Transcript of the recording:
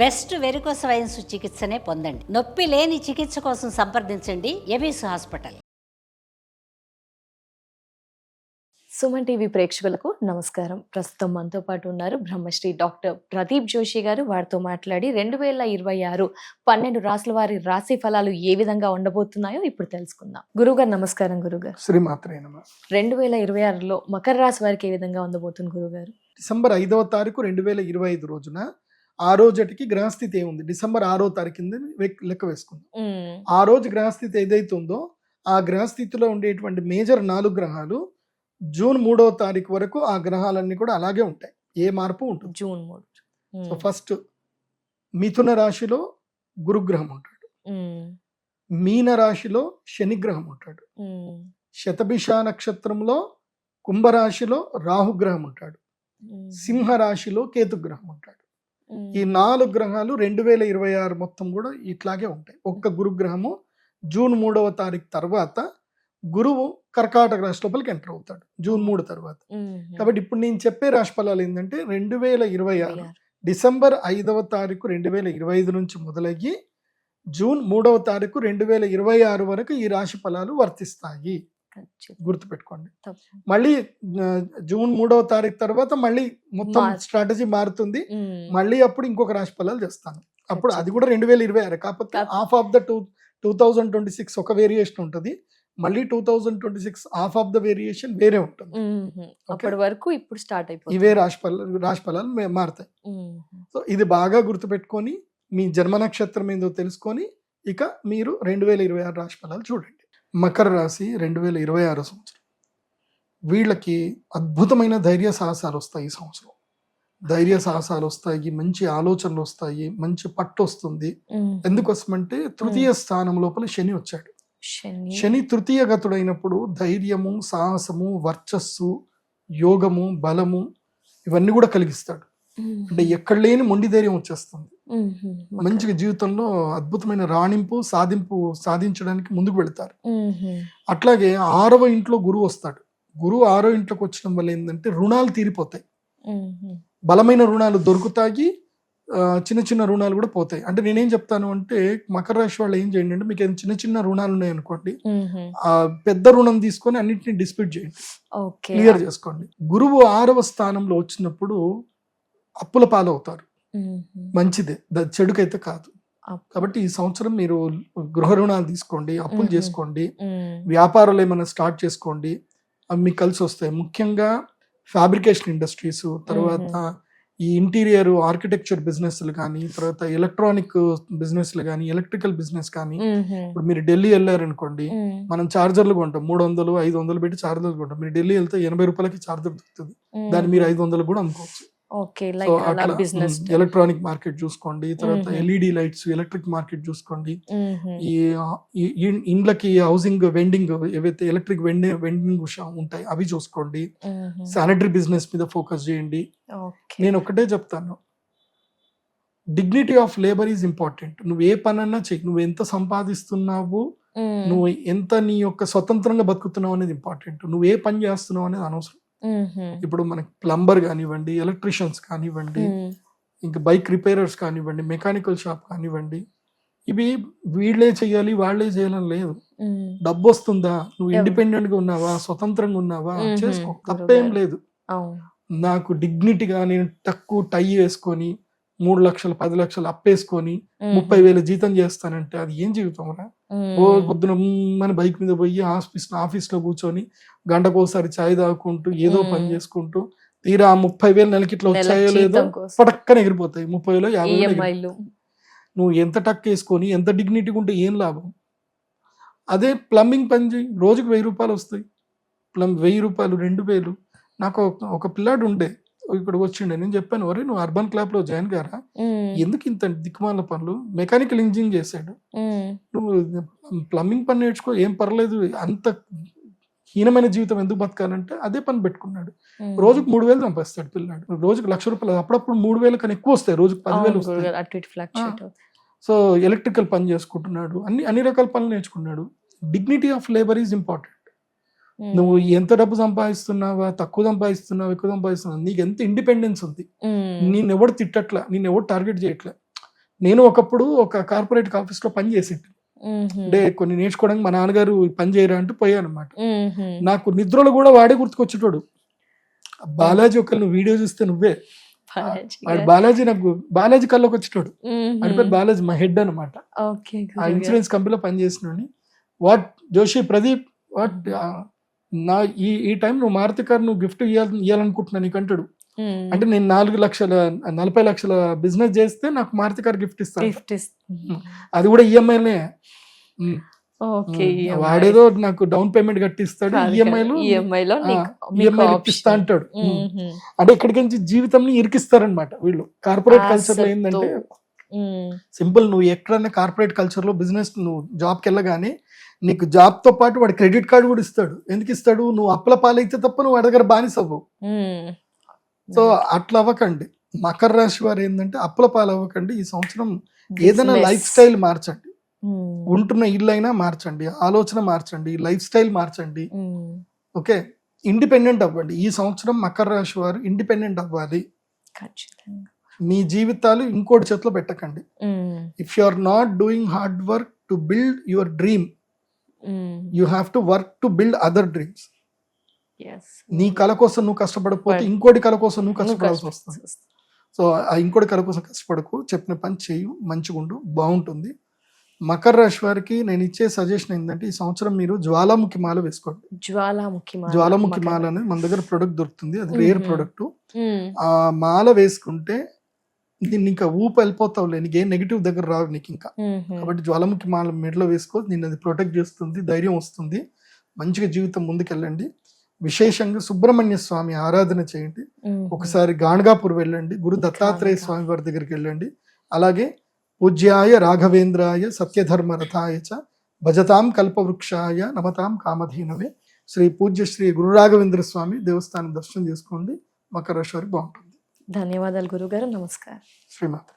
Best varicose veins చికిత్సనే పొందండి. నొప్పి లేని చికిత్స కోసం సంప్రదించండి ఎబిస్ హాస్పిటల్. సుమన్ టీవీ ప్రేక్షకులకు నమస్కారం. ప్రస్తుతం మనతో పాటు ఉన్నారు బ్రహ్మశ్రీ డాక్టర్ ప్రదీప్ జోషి గారు. వారితో మాట్లాడి 2026 12 రాసుల వారి రాశి ఫలాలు ఏ విధంగా ఉండబోతున్నాయో ఇప్పుడు తెలుసుకుందాం. గురుగారు నమస్కారం. గురుగారు, శ్రీమాత్రే నమః. 2026లో మకర రాశి వారికి ఏ విధంగా ఉండబోతుంది గురుగారు? డిసెంబర్ 5వ తారీఖు 2025 రోజున ఆ రోజుటికి గ్రహస్థితి ఏముంది, డిసెంబర్ 6వ తారీఖు కింద లెక్క వేసుకుందాం. ఆ రోజు గ్రహస్థితి ఏదైతే ఉందో ఆ గ్రహస్థితిలో ఉండేటువంటి మేజర్ 4 గ్రహాలు జూన్ 3వ తారీఖు వరకు ఆ గ్రహాలన్నీ కూడా అలాగే ఉంటాయి, ఏ మార్పు ఉంటుంది. జూన్ 3. సో ఫస్ట్ మిథున రాశిలో గురుగ్రహం ఉంటాడు, మీన రాశిలో శనిగ్రహం ఉంటాడు, శతభిష నక్షత్రంలో కుంభరాశిలో రాహుగ్రహం ఉంటాడు, సింహ రాశిలో కేతుగ్రహం ఉంటాడు. ఈ 4 గ్రహాలు 2026 మొత్తం కూడా ఇట్లాగే ఉంటాయి. ఒక్క గురుగ్రహము జూన్ 3వ తారీఖు తర్వాత గురువు కర్కాటక రాశి లోపలికి ఎంటర్ అవుతాడు జూన్ 3 తర్వాత. కాబట్టి ఇప్పుడు నేను చెప్పే రాశి ఫలాలు ఏంటంటే 2026 డిసెంబర్ 5వ తారీఖు 2025 నుంచి మొదలయ్యి జూన్ 3వ తారీఖు 2026 వరకు ఈ రాశి ఫలాలు వర్తిస్తాయి. గుర్తుపెట్టుకోండి. మళ్ళీ జూన్ 3వ తారీఖు తర్వాత మళ్ళీ మొత్తం స్ట్రాటజీ మారుతుంది. మళ్ళీ అప్పుడు ఇంకొక రాశి ఫలాలు చేస్తాను. అప్పుడు అది కూడా 2026, కాకపోతే హాఫ్ ఆఫ్ ద 2026 ఒక వేరియేషన్ ఉంటుంది, మళ్ళీ 2026 హాఫ్ ఆఫ్ ద వేరియేషన్ వేరే ఉంటుంది. అప్పటి వరకు ఇప్పుడు స్టార్ట్ అయిపోతుంది. ఇవే రాశి ఫలాలు మారుతాయి. సో ఇది బాగా గుర్తుపెట్టుకొని మీ జన్మ నక్షత్రం ఏందో తెలుసుకొని ఇక మీరు 2026 రాశి ఫలాలు చూడండి. మకర రాశి 2026 సంవత్సరం వీళ్ళకి అద్భుతమైన ధైర్య సాహసాలు వస్తాయి. ఈ సంవత్సరం ధైర్య సాహసాలు వస్తాయి, మంచి ఆలోచనలు వస్తాయి, మంచి పట్టు వస్తుంది. ఎందుకోసమంటే తృతీయ స్థానం లోపల శని వచ్చాడు. శని తృతీయ గతుడైనప్పుడు ధైర్యము, సాహసము, వర్చస్సు, యోగము, బలము ఇవన్నీ కూడా కలిగిస్తాడు. అంటే ఎక్కడ లేని మొండి ధైర్యం వచ్చేస్తుంది. మంచిగా జీవితంలో అద్భుతమైన రాణింపు సాధించడానికి ముందుకు వెళ్తారు. అట్లాగే 6వ ఇంట్లో గురువు వస్తాడు. గురువు 6వ ఇంట్లోకి వచ్చిన వల్ల ఏంటంటే రుణాలు తీరిపోతాయి, బలమైన రుణాలు దొరుకుతాయి, చిన్న చిన్న రుణాలు కూడా పోతాయి. అంటే నేనేం చెప్తాను అంటే మకర రాశి వాళ్ళు ఏం చేయండి అంటే మీకు చిన్న చిన్న రుణాలు ఉన్నాయి అనుకోండి, ఆ పెద్ద రుణం తీసుకొని అన్నింటినీ డిస్ప్యూట్ చేయండి, క్లియర్ చేసుకోండి. గురువు 6వ స్థానంలో వచ్చినప్పుడు అప్పుల పాలవుతారు. మంచిదే, చెడుకైతే కాదు. కాబట్టి ఈ సంవత్సరం మీరు గృహ రుణాలు తీసుకోండి, అప్పులు చేసుకోండి, వ్యాపారాలు ఏమైనా స్టార్ట్ చేసుకోండి, అవి మీకు కలిసి వస్తాయి. ముఖ్యంగా ఫ్యాబ్రికేషన్ ఇండస్ట్రీస్, తర్వాత ఈ ఇంటీరియర్ ఆర్కిటెక్చర్ బిజినెస్లు కానీ, తర్వాత ఎలక్ట్రానిక్ బిజినెస్లు కానీ, ఎలక్ట్రికల్ బిజినెస్ కానీ. ఇప్పుడు మీరు ఢిల్లీ వెళ్ళారనుకోండి, మనం చార్జర్లు కొంటాం, 300, 500 పెట్టి చార్జర్లు కొంటాం. మీరు ఢిల్లీ వెళ్తే 80 రూపాయలకి చార్జర్ దొరుకుతుంది, దాన్ని మీరు 500 కూడా అమ్ముకోవచ్చు. ఎలక్ట్రానిక్ మార్కెట్ చూసుకోండి, తర్వాత ఎల్ఈడి లైట్స్, ఎలక్ట్రిక్ మార్కెట్ చూసుకోండి. ఈ ఇండ్లకి హౌసింగ్ వెండింగ్ ఏవైతే ఎలక్ట్రిక్ వెండింగ్ ఉంటాయి అవి చూసుకోండి. శానిటరీ బిజినెస్ మీద ఫోకస్ చేయండి. నేను ఒకటే చెప్తాను, dignity of labour is important. నువ్వు ఏ పనన్నా చెయ్యి, నువ్వు ఎంత సంపాదిస్తున్నావు, నువ్వు ఎంత నీ యొక్క స్వతంత్రంగా బతుకుతున్నావు అనేది ఇంపార్టెంట్. నువ్వు ఏ పని చేస్తున్నావు అనేది అనవసరం. ఇప్పుడు మనకి ప్లంబర్ కానివ్వండి, ఎలక్ట్రీషియన్స్ కానివ్వండి, ఇంకా బైక్ రిపేరర్స్ కానివ్వండి, మెకానికల్ షాప్ కానివ్వండి, ఇవి వీళ్ళే చెయ్యాలి వాళ్ళే చేయాలని లేదు. డబ్బు వస్తుందా, నువ్వు ఇండిపెండెంట్ గా ఉన్నావా, స్వతంత్రంగా ఉన్నావా, చేసుకో, తప్పేం లేదు. నాకు డిగ్నిటీగా నేను తక్కువ టై వేసుకొని 3 లక్షలు 10 లక్షలు అప్పేసుకొని 30,000 జీతం చేస్తానంటే అది ఏం జీవితం రా? ఓ పొద్దున మన బైక్ మీద పోయి ఆఫీస్లో కూర్చొని గంటకోసారి ఛాయ్ తాగుకుంటూ ఏదో పని చేసుకుంటూ తీరా 30,000 నెలకి ఇట్లా వచ్చాయో లేదో పటక్కన ఎగిరిపోతాయి. 30,000 50,000 నువ్వు ఎంత టక్ వేసుకొని ఎంత డిగ్నిటీగా ఉంటే ఏం లాభం? అదే ప్లంబింగ్ పని చేయి, రోజుకి 1,000 రూపాయలు వస్తాయి. 1,000 రూపాయలు 2,000. నాకు ఒక పిల్లాడు ఉండే, ఇక్కడ వచ్చిండే, నేను చెప్పాను, ఒరే నువ్వు అర్బన్ క్లబ్ లో జాయిన్ గారా, ఎందుకు ఇంత దిక్కుమాల పనులు, మెకానికల్ ఇంజనీరింగ్ చేశాడు, నువ్వు ప్లంబింగ్ పని నేర్చుకో, ఏం పర్లేదు, అంత హీనమైన జీవితం ఎందుకు బతకాలంటే అదే పని పెట్టుకున్నాడు. రోజుకు 3,000 సంపాదిస్తాడు పిల్లాడు, రోజుకు 1,00,000 రూపాయలు. అప్పుడప్పుడు 3,000 కన్నా ఎక్కువ వస్తాయి, రోజుకు 10,000 వస్తాయి. సో ఎలక్ట్రికల్ పని చేసుకుంటున్నాడు, అన్ని రకాల పనులు నేర్చుకున్నాడు. Dignity of labour is important. నువ్వు ఎంత డబ్బు సంపాదిస్తున్నావా, తక్కువ సంపాదిస్తున్నావా, ఎక్కువ సంపాదిస్తున్నావా, నీకు ఎంత ఇండిపెండెన్స్ ఉంది, నేను ఎవడు తిట్టట్లా, నేను ఎవడు టార్గెట్ చేయట్లే. నేను ఒకప్పుడు ఒక కార్పొరేట్ ఆఫీస్ లో పని చేసేది. అంటే కొన్ని నేర్చుకోవడానికి మా నాన్నగారు పని చేయరా అంటే పోయాను అనమాట. నాకు నిద్రలో కూడా వాడే గుర్తుకొచ్చేటోడు. బాలాజీ ఒకళ్ళు నువ్వు వీడియో చూస్తే నువ్వే వాడు బాలాజీ, నాకు బాలాజీ కల్లోకి వచ్చేటోడు. వాడి పేరు బాలాజీ, మా హెడ్ అనమాట. ఆ ఇన్సూరెన్స్ కంపెనీలో పనిచేసిన వాట్ జోషి ప్రదీప్ వాట్ నా ఈ టైం నువ్వు మారుతి కార్ నువ్వు గిఫ్ట్ ఇవ్వాలనుకుంటున్నా నీకు అంటాడు. అంటే నేను 40 లక్షల బిజినెస్ చేస్తే నాకు మారుతి కార్ గిఫ్ట్ ఇస్తాను. అది కూడా ఈఎంఐలే. వాడేదో నాకు డౌన్ పేమెంట్ కట్టిస్తాడు, ఈఎంఐలో ఇప్పిస్తా అంటాడు. అంటే ఇక్కడికి నుంచి జీవితం ఇరికిస్తారనమాట వీళ్ళు. కార్పొరేట్ కల్చర్ లో ఏంటంటే సింపుల్, నువ్వు ఎక్కడన్నా కార్పొరేట్ కల్చర్ లో బిజినెస్ నువ్వు జాబ్కి వెళ్ళగానే నీకు జాబ్ తో పాటు వాడు క్రెడిట్ కార్డు కూడా ఇస్తాడు. ఎందుకు ఇస్తాడు? నువ్వు అప్పుల పాలైతే తప్ప నువ్వు వాడి దగ్గర బానిస అవ్వవు. సో అట్లా అవ్వకండి. మకర రాశి వారు ఏంటంటే అప్పుల పాలు అవ్వకండి. ఈ సంవత్సరం ఏదైనా లైఫ్ స్టైల్ మార్చండి. ఉంటున్న ఇల్లు అయినా మార్చండి, ఆలోచన మార్చండి, లైఫ్ స్టైల్ మార్చండి. ఓకే, ఇండిపెండెంట్ అవ్వండి. ఈ సంవత్సరం మకర రాశి వారు ఇండిపెండెంట్ అవ్వాలి. మీ జీవితాలు ఇంకోటి చేతిలో పెట్టకండి. If you are not doing hard work to build your dream, you have to work to build other dreams. నీ కళ కోసం నువ్వు కష్టపడకపోతే ఇంకోటి కళ కోసం నువ్వు కష్టపడాల్సి వస్తుంది. సో ఆ ఇంకోటి కళ కోసం కష్టపడకు, చెప్పిన పని చేయు, మంచిగా ఉండు, బాగుంటుంది. మకర రాశి వారికి నేను ఇచ్చే సజెషన్ ఏంటంటే ఈ సంవత్సరం మీరు జ్వాలాముఖి మాల వేసుకోండి. జ్వాలాముఖి మాల అనేది మన దగ్గర ప్రొడక్ట్ దొరుకుతుంది, అది రేర్ ప్రొడక్ట్. ఆ మాల వేసుకుంటే దీన్ని ఇంకా ఊపు వెళ్ళిపోతావులే, నీకు ఏ నెగిటివ్ దగ్గర రావు నీకు ఇంకా. కాబట్టి జ్వాలాముఖి మాల మెడలో వేసుకో, నిన్ను అది ప్రొటెక్ట్ చేస్తుంది, ధైర్యం వస్తుంది, మంచిగా జీవితం ముందుకెళ్ళండి. విశేషంగా సుబ్రహ్మణ్య స్వామి ఆరాధన చేయండి. ఒకసారి గాణగాపూర్ వెళ్ళండి, గురు దత్తాత్రేయ స్వామి వారి దగ్గరికి వెళ్ళండి. అలాగే పూజ్యాయ రాఘవేంద్రాయ సత్యధర్మ రథాయ చ భజతాం కల్పవృక్షాయ నమతాం కామధేనవే శ్రీ పూజ్య శ్రీ గురు రాఘవేంద్ర స్వామి దేవస్థానం దర్శనం చేసుకోండి. మకర రాశి వారికి బాగుంటుంది. ధన్యవాదాలు గురుగారు. నమస్కారం. శ్రీమాత.